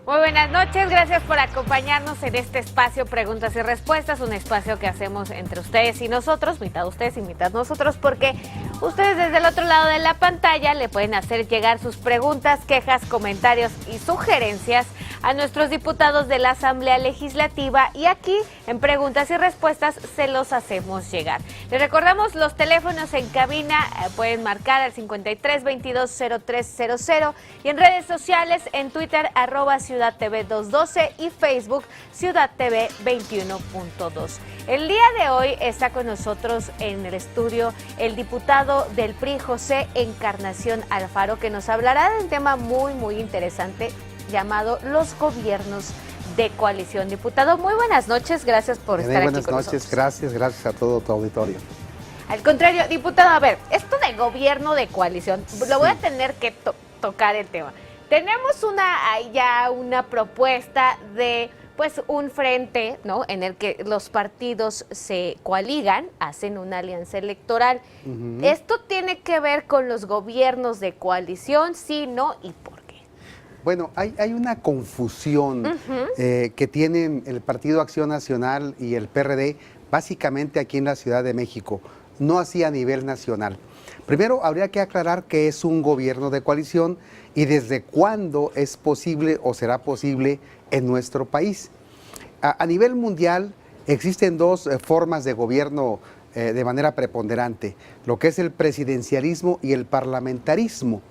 Muy buenas noches, gracias por acompañarnos en este espacio Preguntas y Respuestas, un espacio que hacemos entre ustedes y nosotros, mitad ustedes y mitad nosotros, porque ustedes desde el otro lado de la pantalla le pueden hacer llegar sus preguntas, quejas, comentarios y sugerencias a nuestros diputados de la Asamblea Legislativa y aquí en Preguntas y Respuestas se los hacemos llegar. Les recordamos los teléfonos en cabina, pueden marcar al 53220300 y en redes sociales en Twitter @Ciudad TV 212 y Facebook Ciudad TV 21.2. El día de hoy está con nosotros en el estudio el diputado del PRI, José Encarnación Alfaro, que nos hablará de un tema muy interesante llamado los gobiernos de coalición. Diputado, muy buenas noches, gracias por estar aquí con nosotros. Buenas noches, gracias a todo tu auditorio. Al contrario, diputado, a ver, esto de gobierno de coalición, lo voy a tener que tocar el tema. Tenemos una propuesta de pues un frente, ¿no?, en el que los partidos se coaligan, hacen una alianza electoral. ¿Esto tiene que ver con los gobiernos de coalición, sí, no y por qué? Bueno, hay una confusión que tienen el Partido Acción Nacional y el PRD, básicamente aquí en la Ciudad de México, no así a nivel nacional. Primero, habría que aclarar qué es un gobierno de coalición y desde cuándo es posible o será posible en nuestro país. A nivel mundial existen dos formas de gobierno de manera preponderante, lo que es el presidencialismo y el parlamentarismo.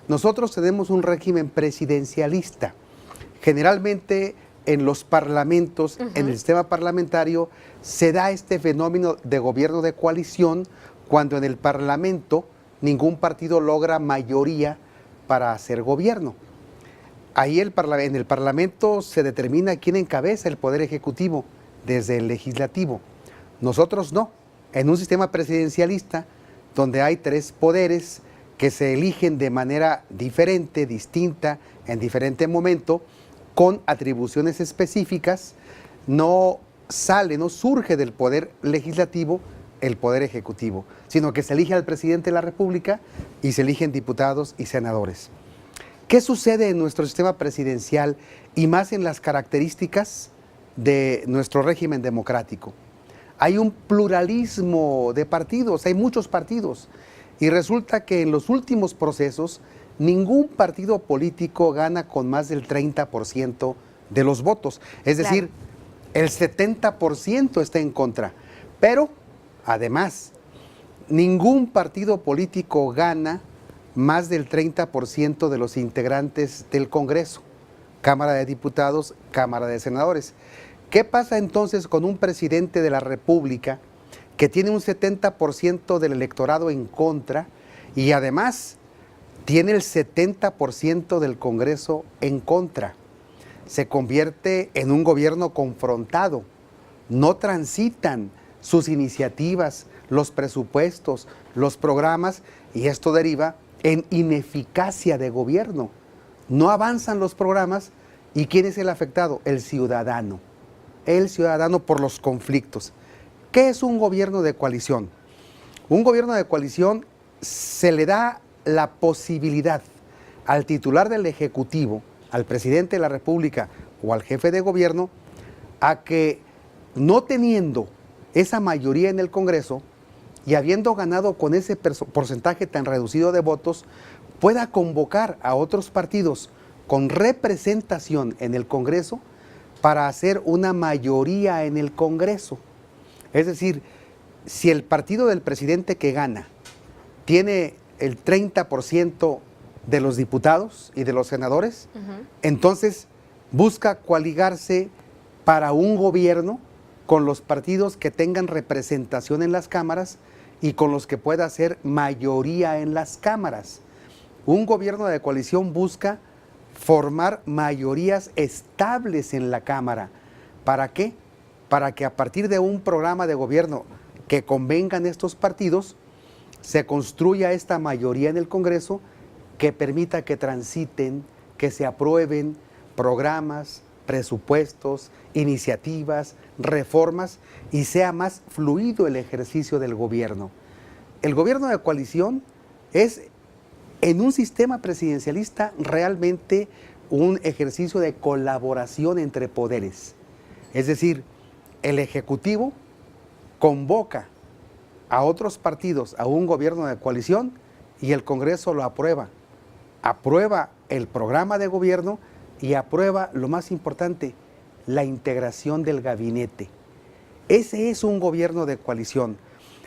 Nosotros tenemos un régimen presidencialista. Generalmente en los parlamentos, en el sistema parlamentario, se da este fenómeno de gobierno de coalición cuando en el Parlamento ningún partido logra mayoría para hacer gobierno. Ahí en el Parlamento se determina quién encabeza el Poder Ejecutivo desde el Legislativo. Nosotros no. En un sistema presidencialista donde hay tres poderes que se eligen de manera diferente, distinta, en diferente momento, con atribuciones específicas, no surge del Poder Legislativo el Poder Ejecutivo, sino que se elige al presidente de la República y se eligen diputados y senadores. ¿Qué sucede en nuestro sistema presidencial y más en las características de nuestro régimen democrático? Hay un pluralismo de partidos, hay muchos partidos, y resulta que en los últimos procesos ningún partido político gana con más del 30% de los votos, es decir, el 70% está en contra, pero además, ningún partido político gana más del 30% de los integrantes del Congreso, Cámara de Diputados, Cámara de Senadores. ¿Qué pasa entonces con un presidente de la República que tiene un 70% del electorado en contra y además tiene el 70% del Congreso en contra? Se convierte en un gobierno confrontado, no transitan sus iniciativas, los presupuestos, los programas, y esto deriva en ineficacia de gobierno. No avanzan los programas, ¿y quién es el afectado? El ciudadano por los conflictos. ¿Qué es un gobierno de coalición? Un gobierno de coalición se le da la posibilidad al titular del Ejecutivo, al presidente de la República o al jefe de gobierno, a que no teniendo esa mayoría en el Congreso y habiendo ganado con ese porcentaje tan reducido de votos, pueda convocar a otros partidos con representación en el Congreso para hacer una mayoría en el Congreso. Es decir, si el partido del presidente que gana tiene el 30% de los diputados y de los senadores, entonces busca coaligarse para un gobierno con los partidos que tengan representación en las cámaras y con los que pueda hacer mayoría en las cámaras. Un gobierno de coalición busca formar mayorías estables en la Cámara. ¿Para qué? Para que a partir de un programa de gobierno que convengan estos partidos, se construya esta mayoría en el Congreso que permita que transiten, que se aprueben programas, presupuestos, iniciativas, reformas y sea más fluido el ejercicio del gobierno. El gobierno de coalición es, en un sistema presidencialista, realmente un ejercicio de colaboración entre poderes. Es decir, el Ejecutivo convoca a otros partidos a un gobierno de coalición y el Congreso lo aprueba. Aprueba el programa de gobierno y aprueba, lo más importante, la integración del gabinete. Ese es un gobierno de coalición.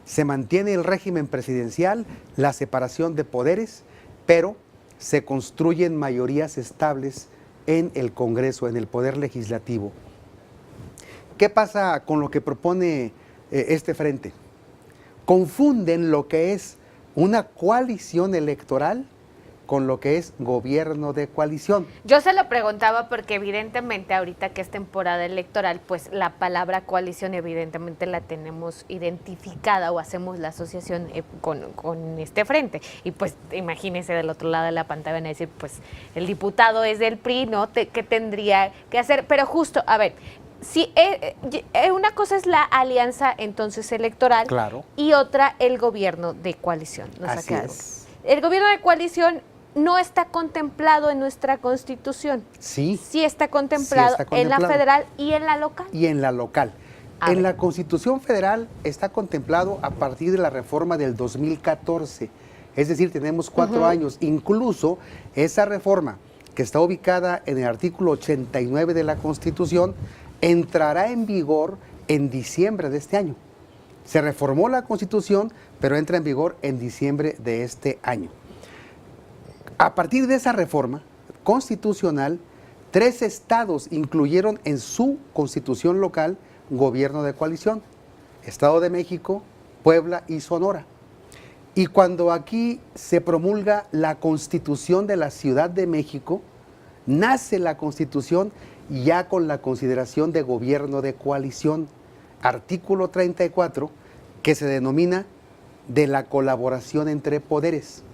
Se mantiene el régimen presidencial, la separación de poderes, pero se construyen mayorías estables en el Congreso, en el Poder Legislativo. ¿Qué pasa con lo que propone este frente? Confunden lo que es una coalición electoral con lo que es gobierno de coalición. Yo se lo preguntaba porque evidentemente ahorita que es temporada electoral, pues la palabra coalición evidentemente la tenemos identificada o hacemos la asociación con este frente. Y pues imagínense del otro lado de la pantalla van a decir, pues el diputado es del PRI, ¿no? ¿Qué tendría que hacer? Pero justo, a ver, si una cosa es la alianza entonces electoral, claro, y otra el gobierno de coalición. Así es. El gobierno de coalición no está contemplado en nuestra Constitución. Sí. Sí está contemplado, en la federal y en la local. Y en la local. En la Constitución Federal está contemplado a partir de la reforma del 2014. Es decir, tenemos 4 años. Incluso esa reforma, que está ubicada en el artículo 89 de la Constitución, entrará en vigor en diciembre de este año. Se reformó la Constitución, pero entra en vigor en diciembre de este año. A partir de esa reforma constitucional, 3 estados incluyeron en su constitución local gobierno de coalición: Estado de México, Puebla y Sonora. Y cuando aquí se promulga la Constitución de la Ciudad de México, nace la Constitución ya con la consideración de gobierno de coalición, artículo 34, que se denomina de la colaboración entre poderes.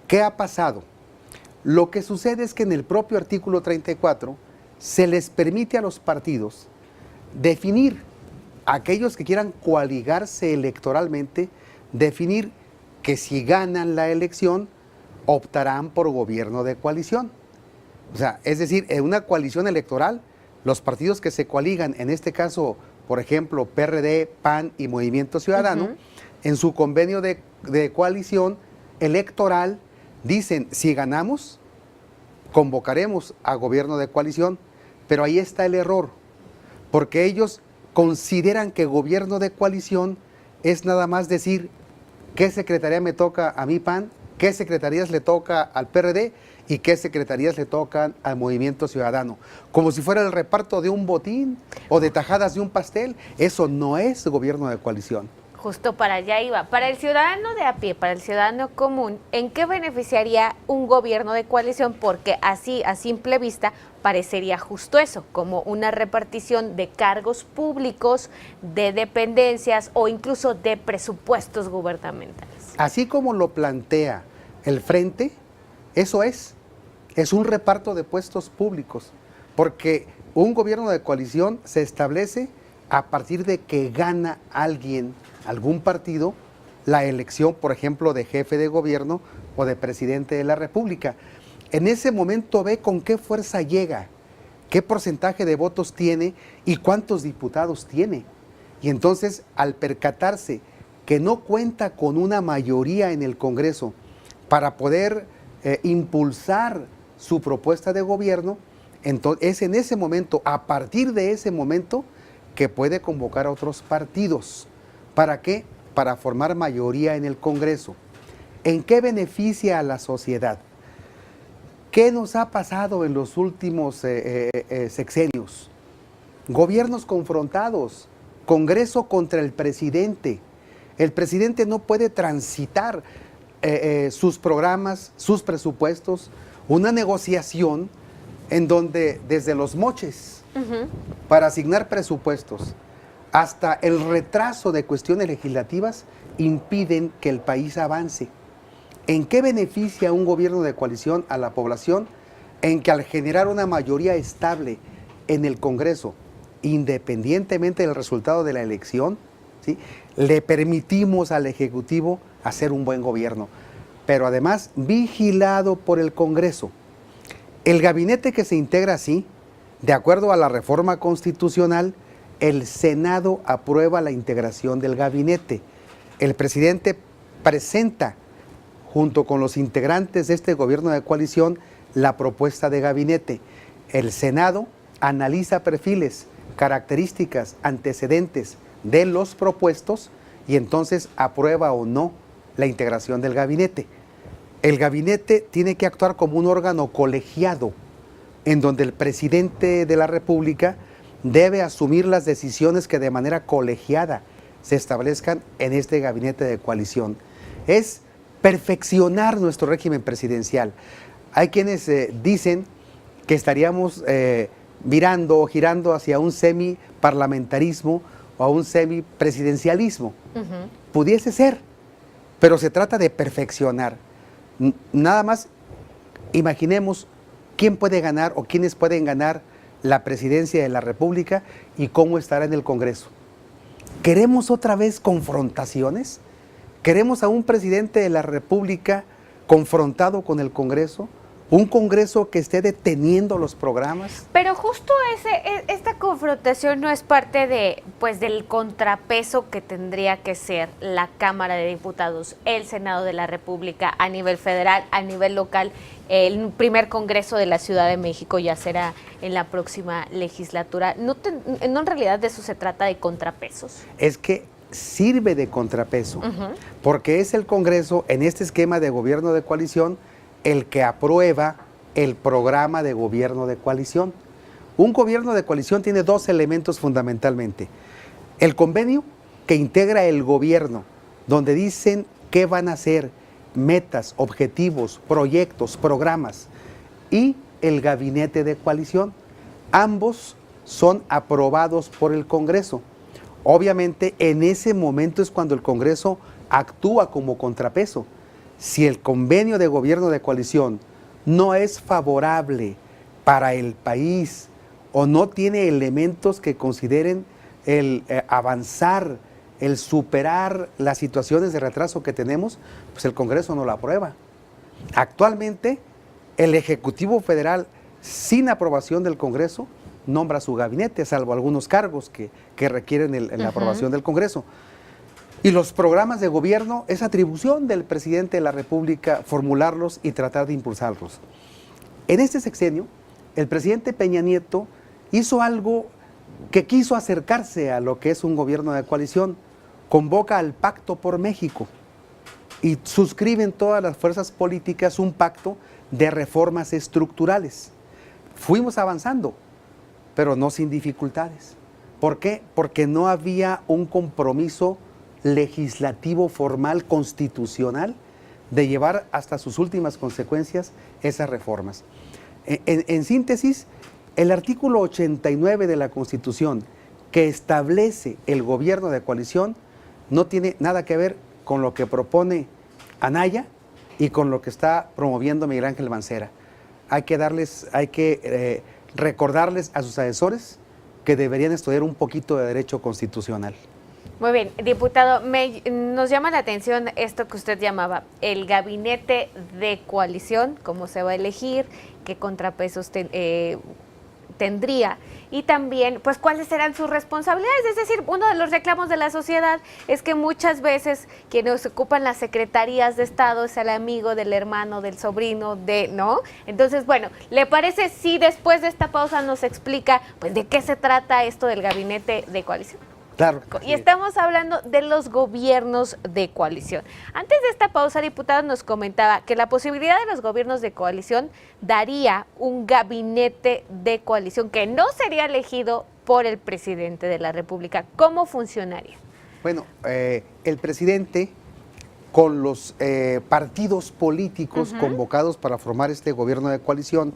¿Qué ha pasado? Lo que sucede es que en el propio artículo 34 se les permite a los partidos definir, aquellos que quieran coaligarse electoralmente, definir que si ganan la elección optarán por gobierno de coalición. O sea, es decir, en una coalición electoral, los partidos que se coaligan, en este caso, por ejemplo, PRD, PAN y Movimiento Ciudadano, en su convenio de coalición electoral, dicen, si ganamos, convocaremos a gobierno de coalición, pero ahí está el error, porque ellos consideran que gobierno de coalición es nada más decir qué secretaría me toca a mi PAN, qué secretarías le toca al PRD y qué secretarías le tocan al Movimiento Ciudadano, como si fuera el reparto de un botín o de tajadas de un pastel. Eso no es gobierno de coalición. Justo para allá iba. Para el ciudadano de a pie, para el ciudadano común, ¿en qué beneficiaría un gobierno de coalición? Porque así, a simple vista, parecería justo eso, como una repartición de cargos públicos, de dependencias o incluso de presupuestos gubernamentales. Así como lo plantea el Frente, eso es un reparto de puestos públicos, porque un gobierno de coalición se establece a partir de que gana alguien, algún partido, la elección, por ejemplo, de jefe de gobierno o de presidente de la República. En ese momento ve con qué fuerza llega, qué porcentaje de votos tiene y cuántos diputados tiene. Y entonces, al percatarse que no cuenta con una mayoría en el Congreso para poder impulsar su propuesta de gobierno, entonces es en ese momento, a partir de ese momento, que puede convocar a otros partidos. ¿Para qué? Para formar mayoría en el Congreso. ¿En qué beneficia a la sociedad? ¿Qué nos ha pasado en los últimos sexenios? Gobiernos confrontados, Congreso contra el presidente. El presidente no puede transitar sus programas, sus presupuestos, una negociación en donde desde los moches para asignar presupuestos hasta el retraso de cuestiones legislativas impiden que el país avance. ¿En qué beneficia un gobierno de coalición a la población? En que al generar una mayoría estable en el Congreso, independientemente del resultado de la elección, ¿sí?, le permitimos al Ejecutivo hacer un buen gobierno, pero además vigilado por el Congreso. El gabinete que se integra así, de acuerdo a la reforma constitucional, el Senado aprueba la integración del gabinete. El presidente presenta, junto con los integrantes de este gobierno de coalición, la propuesta de gabinete. El Senado analiza perfiles, características, antecedentes de los propuestos y entonces aprueba o no la integración del gabinete. El gabinete tiene que actuar como un órgano colegiado, en donde el presidente de la República debe asumir las decisiones que de manera colegiada se establezcan en este gabinete de coalición. Es perfeccionar nuestro régimen presidencial. Hay quienes dicen que estaríamos virando o girando hacia un semiparlamentarismo o a un semipresidencialismo. Pudiese ser, pero se trata de perfeccionar. Nada más imaginemos quién puede ganar o quiénes pueden ganar la presidencia de la República y cómo estará en el Congreso. ¿Queremos otra vez confrontaciones? ¿Queremos a un presidente de la República confrontado con el Congreso? ¿Un Congreso que esté deteniendo los programas? Pero justo esta confrontación no es parte de, pues, del contrapeso que tendría que ser la Cámara de Diputados, el Senado de la República a nivel federal, a nivel local. El primer Congreso de la Ciudad de México ya será en la próxima legislatura. ¿No en realidad de eso se trata, de contrapesos? Es que sirve de contrapeso, porque es el Congreso, en este esquema de gobierno de coalición, el que aprueba el programa de gobierno de coalición. Un gobierno de coalición tiene dos elementos fundamentalmente. El convenio que integra el gobierno, donde dicen qué van a hacer, metas, objetivos, proyectos, programas, y el gabinete de coalición. Ambos son aprobados por el Congreso. Obviamente, en ese momento es cuando el Congreso actúa como contrapeso. Si el convenio de gobierno de coalición no es favorable para el país o no tiene elementos que consideren el avanzar, el superar las situaciones de retraso que tenemos, pues el Congreso no lo aprueba. Actualmente, el Ejecutivo Federal, sin aprobación del Congreso, nombra su gabinete, salvo algunos cargos que requieren la aprobación del Congreso. Y los programas de gobierno es atribución del presidente de la República formularlos y tratar de impulsarlos. En este sexenio, el presidente Peña Nieto hizo algo que quiso acercarse a lo que es un gobierno de coalición. Convoca al Pacto por México y suscriben todas las fuerzas políticas un pacto de reformas estructurales. Fuimos avanzando, pero no sin dificultades. ¿Por qué? Porque no había un compromiso legislativo formal constitucional de llevar hasta sus últimas consecuencias esas reformas. En síntesis, el artículo 89 de la Constitución, que establece el gobierno de coalición, no tiene nada que ver con lo que propone Anaya y con lo que está promoviendo Miguel Ángel Mancera. Hay que recordarles a sus asesores que deberían estudiar un poquito de derecho constitucional. Muy bien, diputado, nos llama la atención esto que usted llamaba el gabinete de coalición, cómo se va a elegir, qué contrapesos tendría y también, pues, cuáles serán sus responsabilidades. Es decir, uno de los reclamos de la sociedad es que muchas veces quienes ocupan las secretarías de Estado es el amigo del hermano, del sobrino, ¿no? Entonces, bueno, ¿le parece si después de esta pausa nos explica, pues, de qué se trata esto del gabinete de coalición? Claro. Y estamos hablando de los gobiernos de coalición. Antes de esta pausa, diputado nos comentaba que la posibilidad de los gobiernos de coalición daría un gabinete de coalición que no sería elegido por el presidente de la República. ¿Cómo funcionaría? Bueno, el presidente, con los partidos políticos convocados para formar este gobierno de coalición,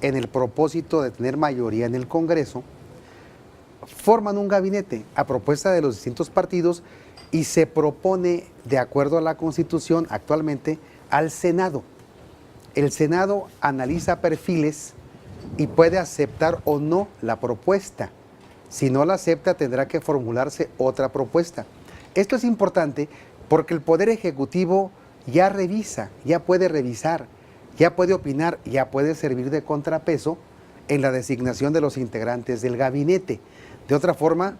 en el propósito de tener mayoría en el Congreso, forman un gabinete a propuesta de los distintos partidos y se propone, de acuerdo a la Constitución actualmente, al Senado. El Senado analiza perfiles y puede aceptar o no la propuesta. Si no la acepta, tendrá que formularse otra propuesta. Esto es importante porque el Poder Ejecutivo ya puede revisar ya puede opinar, ya puede servir de contrapeso en la designación de los integrantes del gabinete. De otra forma,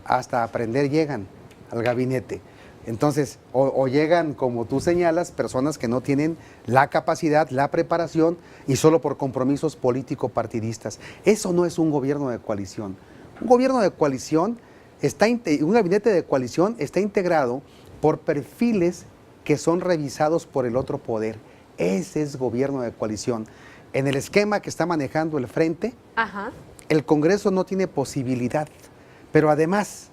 hasta aprender llegan al gabinete. Entonces, o llegan, como tú señalas, personas que no tienen la capacidad, la preparación y solo por compromisos político-partidistas. Eso no es un gobierno de coalición. Un gobierno de coalición, un gabinete de coalición está integrado por perfiles que son revisados por el otro poder. Ese es gobierno de coalición. En el esquema que está manejando el Frente, el Congreso no tiene posibilidad, pero además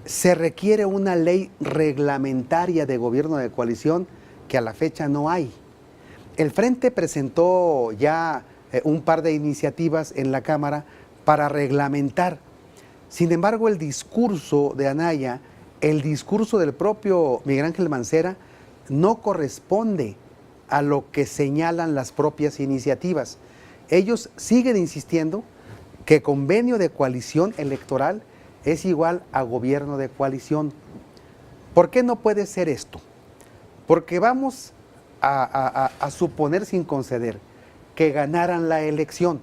se requiere una ley reglamentaria de gobierno de coalición que a la fecha no hay. El Frente presentó ya un par de iniciativas en la Cámara para reglamentar. Sin embargo, el discurso de Anaya, el discurso del propio Miguel Ángel Mancera, no corresponde a lo que señalan las propias iniciativas. Ellos siguen insistiendo que convenio de coalición electoral es igual a gobierno de coalición. ¿Por qué no puede ser esto? Porque vamos a suponer, sin conceder, que ganaran la elección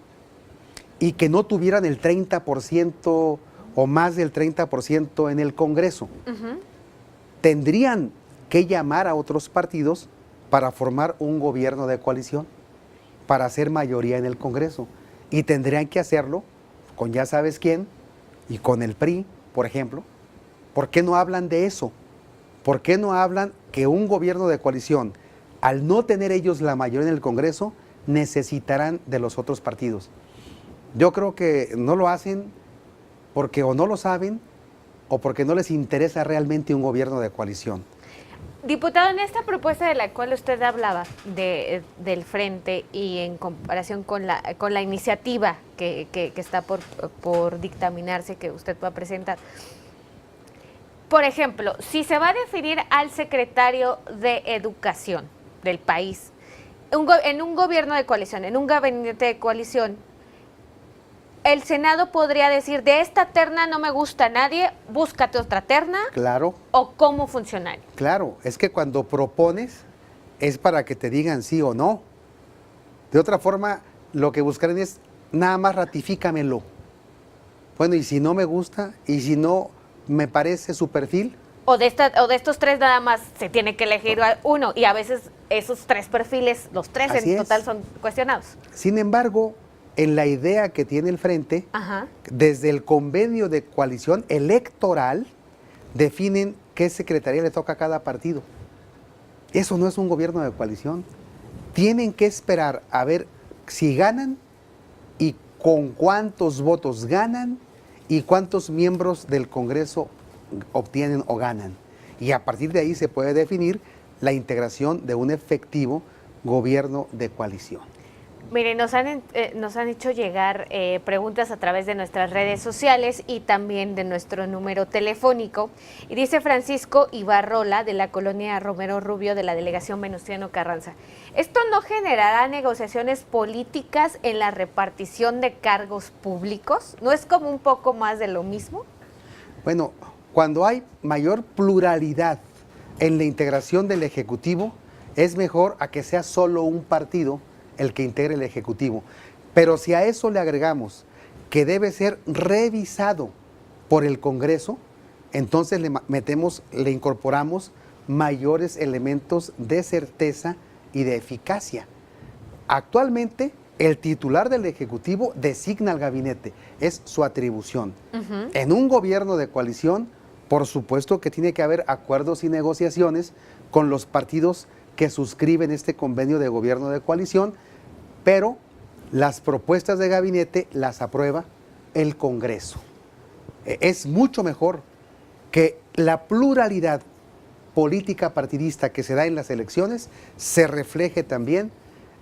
y que no tuvieran el 30% o más del 30% en el Congreso. Tendrían que llamar a otros partidos para formar un gobierno de coalición, para hacer mayoría en el Congreso. Y tendrían que hacerlo con ya sabes quién, y con el PRI, por ejemplo. ¿Por qué no hablan de eso? ¿Por qué no hablan que un gobierno de coalición, al no tener ellos la mayoría en el Congreso, necesitarán de los otros partidos? Yo creo que no lo hacen porque o no lo saben o porque no les interesa realmente un gobierno de coalición. Diputado, en esta propuesta de la cual usted hablaba del Frente y en comparación con la iniciativa que está por dictaminarse, que usted va a presentar, por ejemplo, si se va a definir al secretario de Educación del país en un gobierno de coalición, en un gabinete de coalición, el Senado podría decir, de esta terna no me gusta a nadie, búscate otra terna. Claro. ¿O cómo funcionaría? Claro, es que cuando propones es para que te digan sí o no. De otra forma, lo que buscarán es, nada más ratifícamelo. Bueno, y si no me gusta, y si no me parece su perfil. O de estos tres nada más se tiene que elegir uno, y a veces esos tres perfiles, los tres en total son cuestionados. Sin embargo, en la idea que tiene el Frente, desde el convenio de coalición electoral, definen qué secretaría le toca a cada partido. Eso no es un gobierno de coalición. Tienen que esperar a ver si ganan y con cuántos votos ganan y cuántos miembros del Congreso obtienen o ganan. Y a partir de ahí se puede definir la integración de un efectivo gobierno de coalición. Mire, nos han hecho llegar preguntas a través de nuestras redes sociales y también de nuestro número telefónico. Y dice Francisco Ibarrola, de la colonia Romero Rubio, de la delegación Venustiano Carranza: ¿esto no generará negociaciones políticas en la repartición de cargos públicos? ¿No es como un poco más de lo mismo? Bueno, cuando hay mayor pluralidad en la integración del Ejecutivo, es mejor a que sea solo un partido el que integre el Ejecutivo. Pero si a eso le agregamos que debe ser revisado por el Congreso, entonces le incorporamos mayores elementos de certeza y de eficacia. Actualmente, el titular del Ejecutivo designa al gabinete, es su atribución. En un gobierno de coalición, por supuesto que tiene que haber acuerdos y negociaciones con los partidos que suscriben este convenio de gobierno de coalición, pero las propuestas de gabinete las aprueba el Congreso. Es mucho mejor que la pluralidad política partidista que se da en las elecciones se refleje también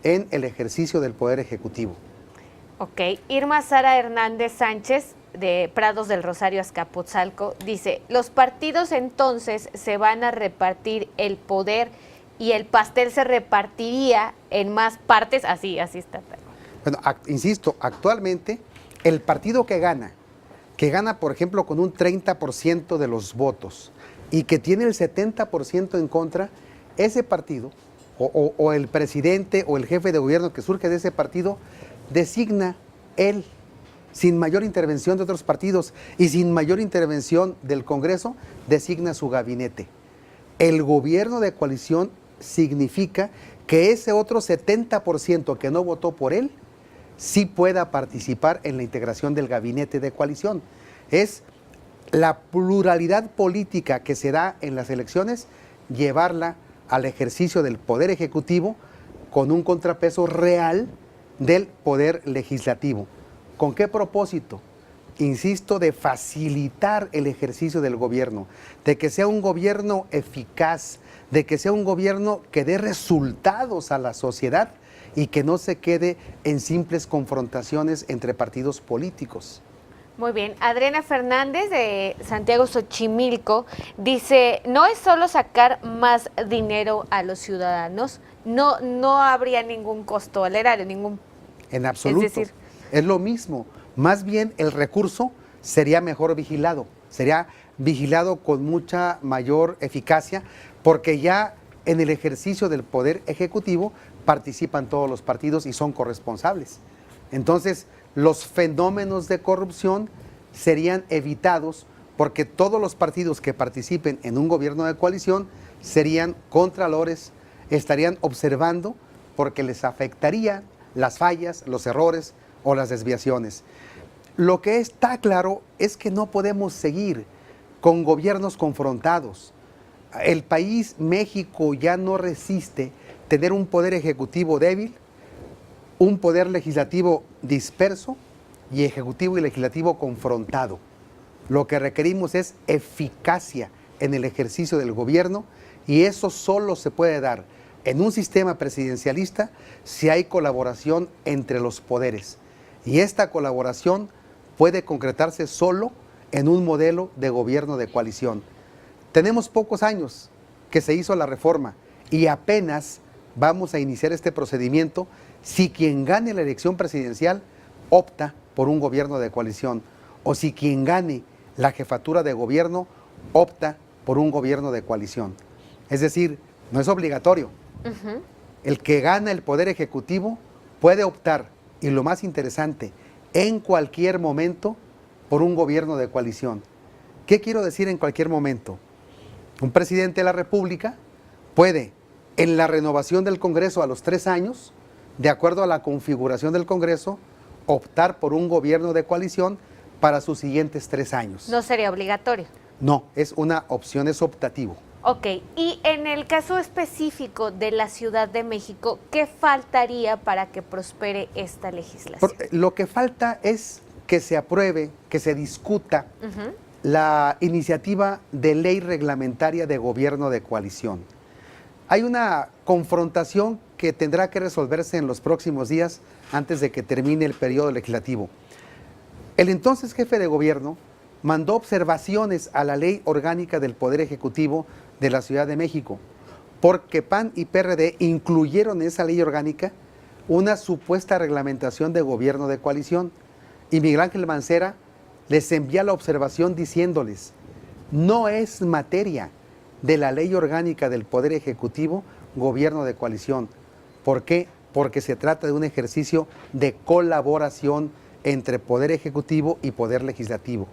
en el ejercicio del Poder Ejecutivo. Ok, Irma Sara Hernández Sánchez, de Prados del Rosario, Azcapotzalco, dice: los partidos entonces se van a repartir el poder y el pastel se repartiría en más partes, así está. Bueno, insisto, actualmente el partido que gana, por ejemplo, con un 30% de los votos y que tiene el 70% en contra, ese partido o el presidente o el jefe de gobierno que surge de ese partido designa él, sin mayor intervención de otros partidos y sin mayor intervención del Congreso, designa su gabinete. El gobierno de coalición significa que ese otro 70% que no votó por él sí pueda participar en la integración del gabinete de coalición. Es la pluralidad política que se da en las elecciones, llevarla al ejercicio del Poder Ejecutivo con un contrapeso real del Poder Legislativo. ¿Con qué propósito? Insisto, de facilitar el ejercicio del gobierno, de que sea un gobierno eficaz, de que sea un gobierno que dé resultados a la sociedad y que no se quede en simples confrontaciones entre partidos políticos. Muy bien, Adriana Fernández de Santiago Xochimilco dice, no es solo sacar más dinero a los ciudadanos, no habría ningún costo al erario, ningún... En absoluto, es lo mismo, más bien el recurso sería mejor vigilado, sería vigilado con mucha mayor eficacia, porque ya en el ejercicio del Poder Ejecutivo participan todos los partidos y son corresponsables. Entonces, los fenómenos de corrupción serían evitados porque todos los partidos que participen en un gobierno de coalición serían contralores, estarían observando porque les afectaría las fallas, los errores o las desviaciones. Lo que está claro es que no podemos seguir con gobiernos confrontados. El país, México, ya no resiste tener un poder ejecutivo débil, un poder legislativo disperso y ejecutivo y legislativo confrontado. Lo que requerimos es eficacia en el ejercicio del gobierno y eso solo se puede dar en un sistema presidencialista si hay colaboración entre los poderes. Y esta colaboración puede concretarse solo en un modelo de gobierno de coalición. Tenemos pocos años que se hizo la reforma y apenas vamos a iniciar este procedimiento si quien gane la elección presidencial opta por un gobierno de coalición o si quien gane la jefatura de gobierno opta por un gobierno de coalición. Es decir, no es obligatorio. El que gana el Poder Ejecutivo puede optar, y lo más interesante, en cualquier momento por un gobierno de coalición. ¿Qué quiero decir en cualquier momento? Un presidente de la República puede, en la renovación del Congreso a los 3 años, de acuerdo a la configuración del Congreso, optar por un gobierno de coalición para sus siguientes 3 años. ¿No sería obligatorio? No, es una opción, es optativo. Ok, y en el caso específico de la Ciudad de México, ¿qué faltaría para que prospere esta legislación? Lo que falta es que se apruebe, que se discuta la iniciativa de ley reglamentaria de gobierno de coalición. Hay una confrontación que tendrá que resolverse en los próximos días antes de que termine el periodo legislativo. El entonces jefe de gobierno mandó observaciones a la Ley Orgánica del Poder Ejecutivo de la Ciudad de México, porque PAN y PRD incluyeron en esa ley orgánica una supuesta reglamentación de gobierno de coalición. Y Miguel Ángel Mancera les envía la observación diciéndoles, no es materia de la Ley Orgánica del Poder Ejecutivo gobierno de coalición. ¿Por qué? Porque se trata de un ejercicio de colaboración entre Poder Ejecutivo y Poder Legislativo.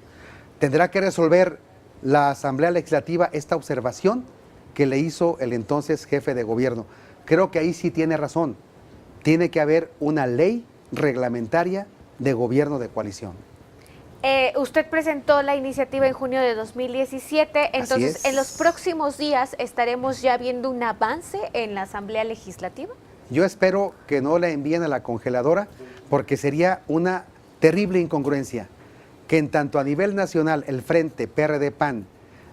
Tendrá que resolver la Asamblea Legislativa esta observación que le hizo el entonces jefe de gobierno. Creo que ahí sí tiene razón. Tiene que haber una ley reglamentaria de gobierno de coalición. Usted presentó la iniciativa en junio de 2017, entonces en los próximos días estaremos ya viendo un avance en la Asamblea Legislativa. Yo espero que no la envíen a la congeladora porque sería una terrible incongruencia que en tanto a nivel nacional el Frente PRD-PAN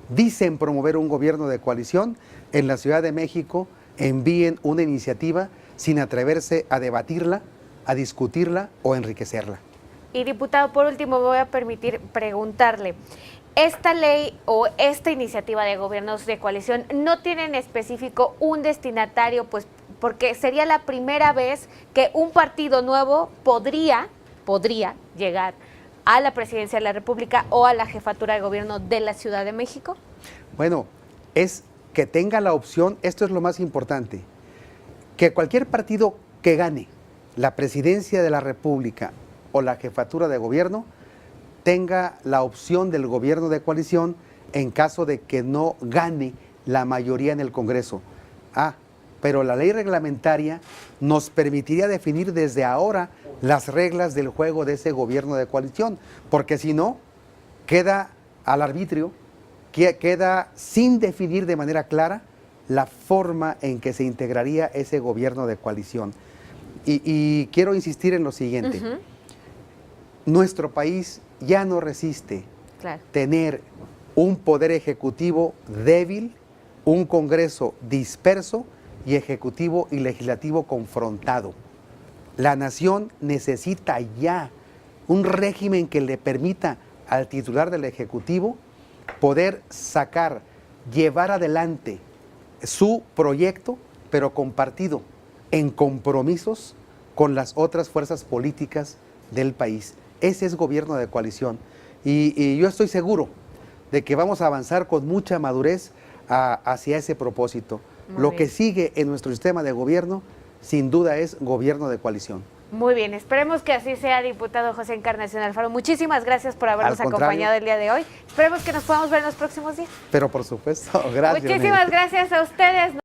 dicen promover un gobierno de coalición, en la Ciudad de México envíen una iniciativa sin atreverse a debatirla, a discutirla o enriquecerla. Y diputado, por último, me voy a permitir preguntarle, ¿esta ley o esta iniciativa de gobiernos de coalición no tiene en específico un destinatario? Pues porque sería la primera vez que un partido nuevo podría llegar a la presidencia de la República o a la jefatura de gobierno de la Ciudad de México. Bueno, es que tenga la opción, esto es lo más importante, que cualquier partido que gane la presidencia de la República o la jefatura de gobierno tenga la opción del gobierno de coalición en caso de que no gane la mayoría en el Congreso. Pero la ley reglamentaria nos permitiría definir desde ahora las reglas del juego de ese gobierno de coalición, porque si no, queda al arbitrio, queda sin definir de manera clara la forma en que se integraría ese gobierno de coalición. Y quiero insistir en lo siguiente. Nuestro país ya no resiste tener un poder ejecutivo débil, un Congreso disperso y ejecutivo y legislativo confrontado. La nación necesita ya un régimen que le permita al titular del Ejecutivo poder llevar adelante su proyecto, pero compartido en compromisos con las otras fuerzas políticas del país. Ese es gobierno de coalición. Y yo estoy seguro de que vamos a avanzar con mucha madurez hacia ese propósito. Lo que sigue en nuestro sistema de gobierno, sin duda, es gobierno de coalición. Muy bien, esperemos que así sea, diputado José Encarnación Alfaro. Muchísimas gracias por habernos acompañado el día de hoy. Esperemos que nos podamos ver en los próximos días. Pero por supuesto, gracias. Muchísimas gracias a ustedes.